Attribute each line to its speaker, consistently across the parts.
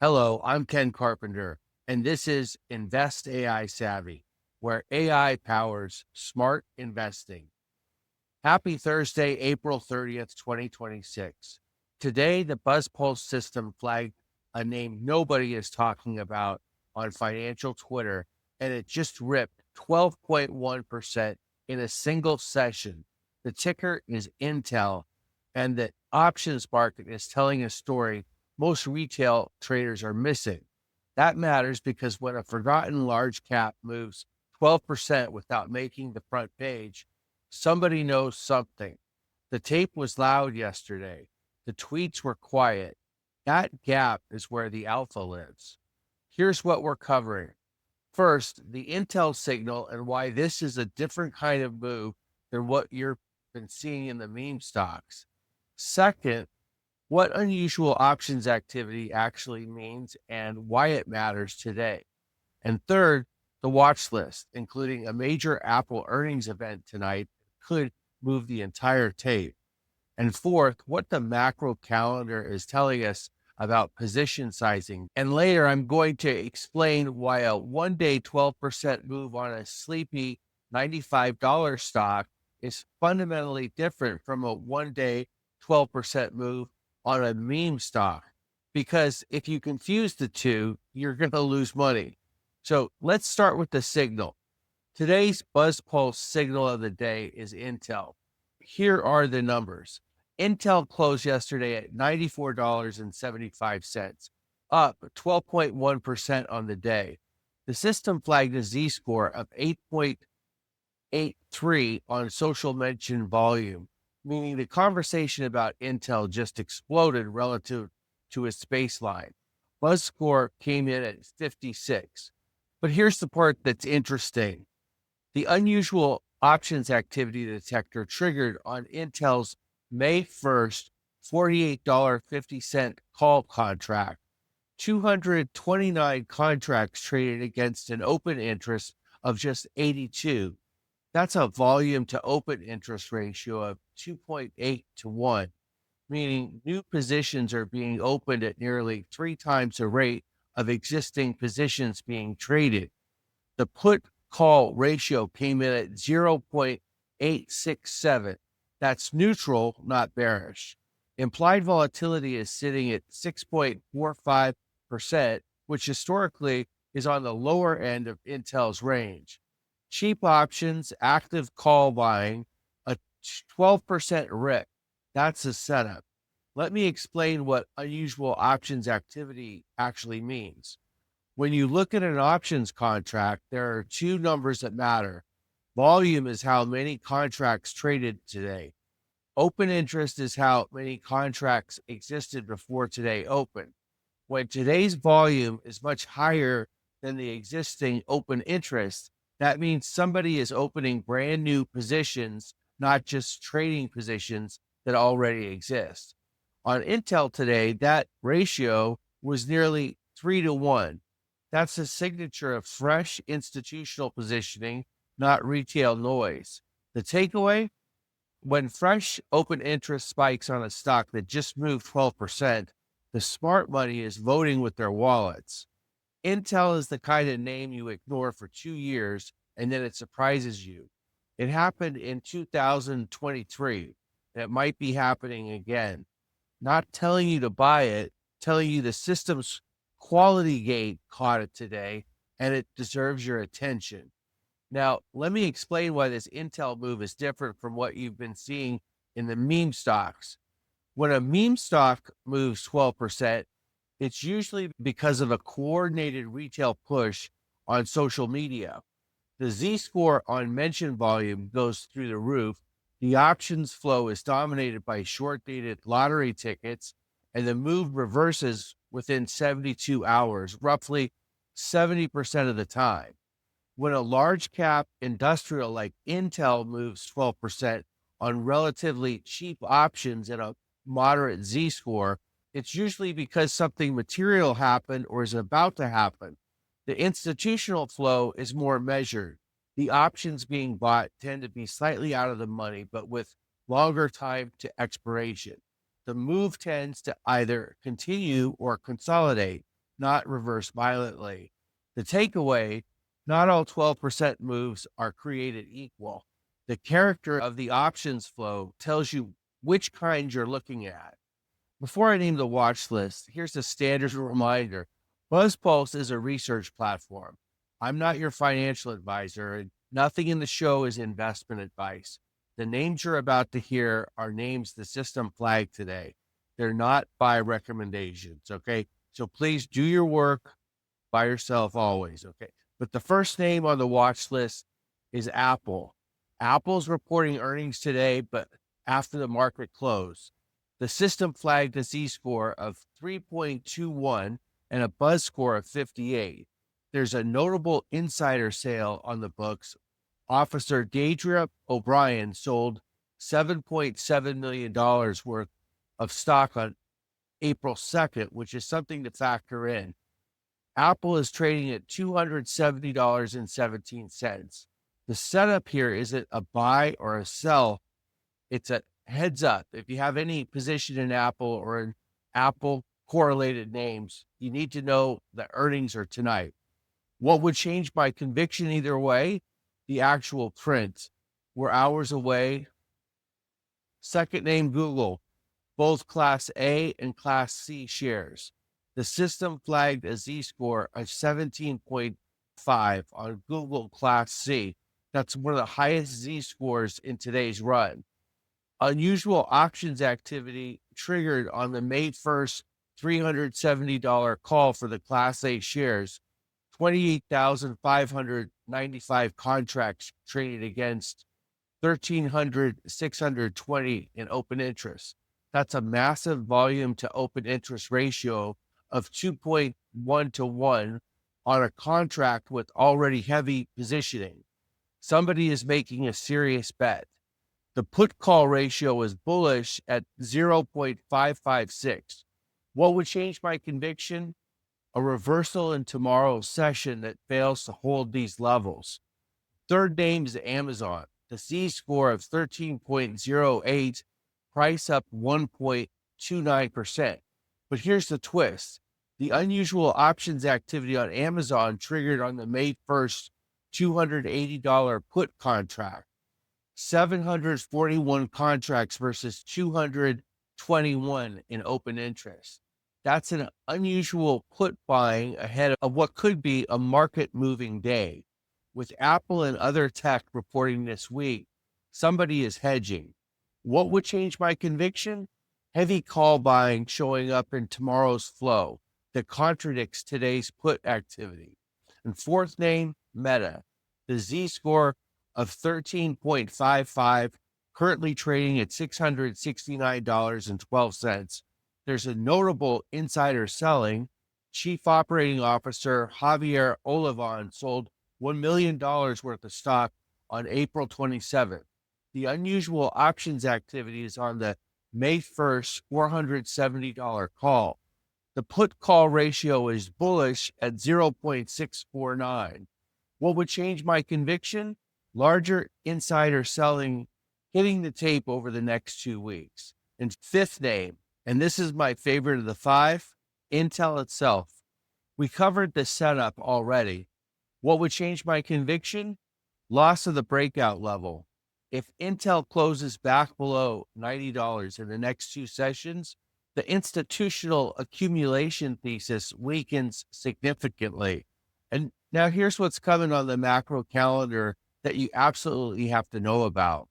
Speaker 1: Hello, I'm Ken Carpenter, and this is Invest AI Savvy, where AI powers smart investing. Happy Thursday, April 30th, 2026. Today, the BuzzPulse system flagged a name nobody is talking about on financial Twitter, and it just ripped 12.1% in a single session. The ticker is Intel, and the options market is telling a story most retail traders are missing. That matters because when a forgotten large cap moves 12% without making the front page, somebody knows something. The tape was loud yesterday. The tweets were quiet. That gap is where the alpha lives. Here's what we're covering. First, the Intel signal and why this is a different kind of move than what you've been seeing in the meme stocks. Second, what unusual options activity actually means and why it matters today. And third, the watch list, including a major Apple earnings event tonight, could move the entire tape. And fourth, what the macro calendar is telling us about position sizing. And later, I'm going to explain why a one-day 12% move on a sleepy $95 stock is fundamentally different from a one-day 12% move on a meme stock. Because if you confuse the two, you're going to lose money. So let's start with the signal. Today's BuzzPulse signal of the day is Intel. Here are the numbers. Intel closed yesterday at $94.75, up 12.1% on the day. The system flagged a Z-score of 8.83 on social mention volume, meaning the conversation about Intel just exploded relative to its baseline. Buzz score came in at 56. But here's the part that's interesting. The unusual options activity detector triggered on Intel's May 1st $48.50 call contract. 229 contracts traded against an open interest of just 82. That's a volume to open interest ratio of 2.8 to 1, meaning new positions are being opened at nearly 3 times the rate of existing positions being traded. The put call ratio came in at 0.867. That's neutral, not bearish. Implied volatility is sitting at 6.45%, which historically is on the lower end of Intel's range. Cheap options, active call buying, a 12% rip. That's a setup. Let me explain what unusual options activity actually means. When you look at an options contract, there are two numbers that matter. Volume is how many contracts traded today. Open interest is how many contracts existed before today opened. When today's volume is much higher than the existing open interest, that means somebody is opening brand new positions, not just trading positions that already exist. On Intel today, that ratio was nearly 3 to 1. That's a signature of fresh institutional positioning, not retail noise. The takeaway? When fresh open interest spikes on a stock that just moved 12%, the smart money is voting with their wallets. Intel is the kind of name you ignore for 2 years and then it surprises you. It happened in 2023, and it might be happening again. Not telling you to buy it, telling you the system's quality gate caught it today, and it deserves your attention. Now, let me explain why this Intel move is different from what you've been seeing in the meme stocks. When a meme stock moves 12%, it's usually because of a coordinated retail push on social media. The Z-score on mention volume goes through the roof. The options flow is dominated by short-dated lottery tickets, and the move reverses within 72 hours, roughly 70% of the time. When a large cap industrial like Intel moves 12% on relatively cheap options and a moderate Z-score, it's usually because something material happened or is about to happen. The institutional flow is more measured. The options being bought tend to be slightly out of the money, but with longer time to expiration. The move tends to either continue or consolidate. not reverse violently. The takeaway, not all 12% moves are created equal. The character of the options flow tells you which kind you're looking at. Before I name the watch list, here's a standard reminder. BuzzPulse is a research platform. I'm not your financial advisor, and nothing in the show is investment advice. The names you're about to hear are names the system flagged today. They're not buy recommendations, okay? So please do your work by yourself always, okay? But the first name on the watch list is Apple. Apple's reporting earnings today, but after the market close. The system flagged a Z-score of 3.21 and a buzz score of 58. There's a notable insider sale on the books. Officer Deidre O'Brien sold $7.7 million worth of stock on April 2nd, which is something to factor in. Apple is trading at $270.17. The setup here isn't a buy or a sell. It's a heads up. If you have any position in Apple or in Apple correlated names, you need to know the earnings are tonight. What would change my conviction either way? The actual print. We're hours away. Second name, Google, both Class A and Class C shares. The system flagged a Z-score of 17.5 on Google Class C. That's one of the highest Z-scores in today's run. Unusual options activity triggered on the May 1st $370 call for the Class A shares. 28,595 contracts traded against 13,620 in open interest. That's a massive volume to open interest ratio of 2.1 to 1 on a contract with already heavy positioning. Somebody is making a serious bet. The put call ratio is bullish at 0.556. What would change my conviction? A reversal in tomorrow's session that fails to hold these levels. Third name is Amazon. The Z-score of 13.08, price up 1.29%. But here's the twist. The unusual options activity on Amazon triggered on the May 1st $280 put contract. 741 contracts versus 221 in open interest. That's an unusual put buying ahead of what could be a market moving day. With Apple and other tech reporting this week, somebody is hedging. What would change my conviction? Heavy call buying showing up in tomorrow's flow that contradicts today's put activity. And fourth name, Meta. The Z-score of 13.55, currently trading at $669.12. There's a notable insider selling. Chief Operating Officer Javier Olivan sold $1 million worth of stock on April 27th. The unusual options activity is on the May 1st $470 call. The put call ratio is bullish at 0.649. What would change my conviction? Larger insider selling hitting the tape over the next 2 weeks. And fifth name, and this is my favorite of the five, Intel itself. We covered the setup already. What would change my conviction? Loss of the breakout level. If Intel closes back below $90 in the next two sessions, the institutional accumulation thesis weakens significantly. And now here's what's coming on the macro calendar that you absolutely have to know about.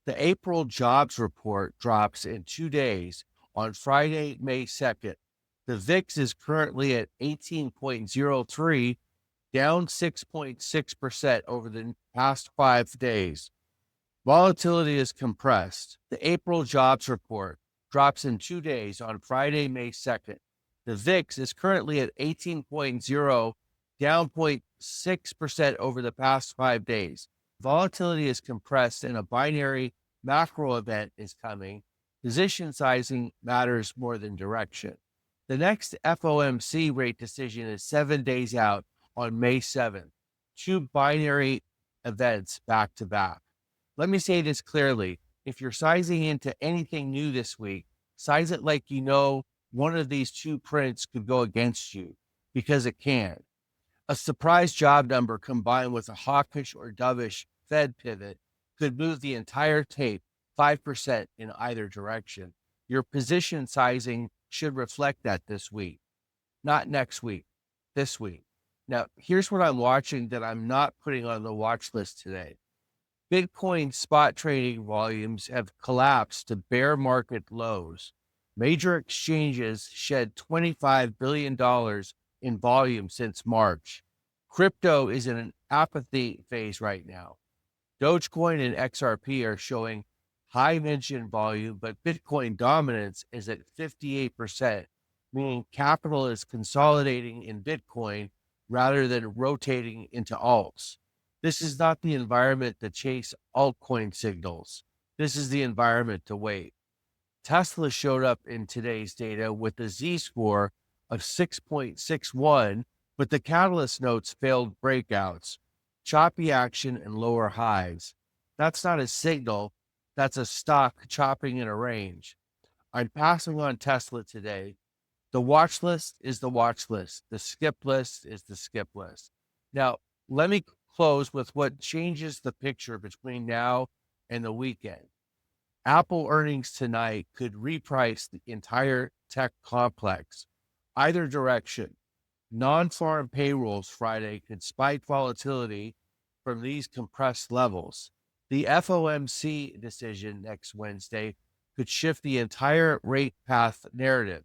Speaker 1: The April jobs report drops in 2 days on Friday, May 2nd. The VIX is currently at 18.03, down 6.6% over the past 5 days. Volatility is compressed. The April jobs report drops in 2 days on Friday, May 2nd. The VIX is currently at 18.0, down 0.6% over the past 5 days. Volatility is compressed and a binary macro event is coming. Position sizing matters more than direction. The next FOMC rate decision is 7 days out on May 7th. Two binary events back to back. Let me say this clearly. If you're sizing into anything new this week, size it like you know one of these two prints could go against you because it can. A surprise job number combined with a hawkish or dovish Fed pivot could move the entire tape 5% in either direction. Your position sizing should reflect that this week, not next week, this week. Now, here's what I'm watching that I'm not putting on the watch list today. Bitcoin spot trading volumes have collapsed to bear market lows. Major exchanges shed $25 billion in volume since March. Crypto is in an apathy phase right now. Dogecoin and XRP are showing high mention volume, but Bitcoin dominance is at 58%, meaning capital is consolidating in Bitcoin rather than rotating into alts. This is not the environment to chase altcoin signals. This is the environment to wait. Tesla showed up in today's data with a Z-score of 6.61, but the catalyst notes failed breakouts, choppy action, and lower highs. That's not a signal. That's a stock chopping in a range. I'm passing on Tesla today. The watch list is the watch list. The skip list is the skip list. Now, let me close with what changes the picture between now and the weekend. Apple earnings tonight could reprice the entire tech complex. Either direction. Non-farm payrolls Friday could spike volatility from these compressed levels. The FOMC decision next Wednesday could shift the entire rate path narrative.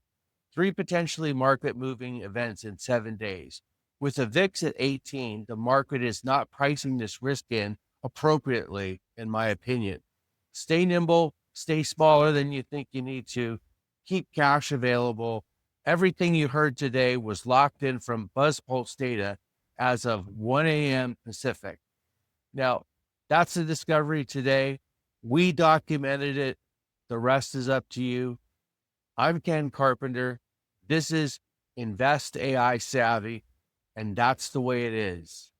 Speaker 1: 3 potentially market-moving events in 7 days. With the VIX at 18, the market is not pricing this risk in appropriately, in my opinion. Stay nimble, stay smaller than you think you need to, keep cash available. Everything you heard today was locked in from BuzzPulse data as of 1 a.m. Pacific. Now, that's the discovery today. We documented it. The rest is up to you. I'm Ken Carpenter. This is Invest AI Savvy, and that's the way it is.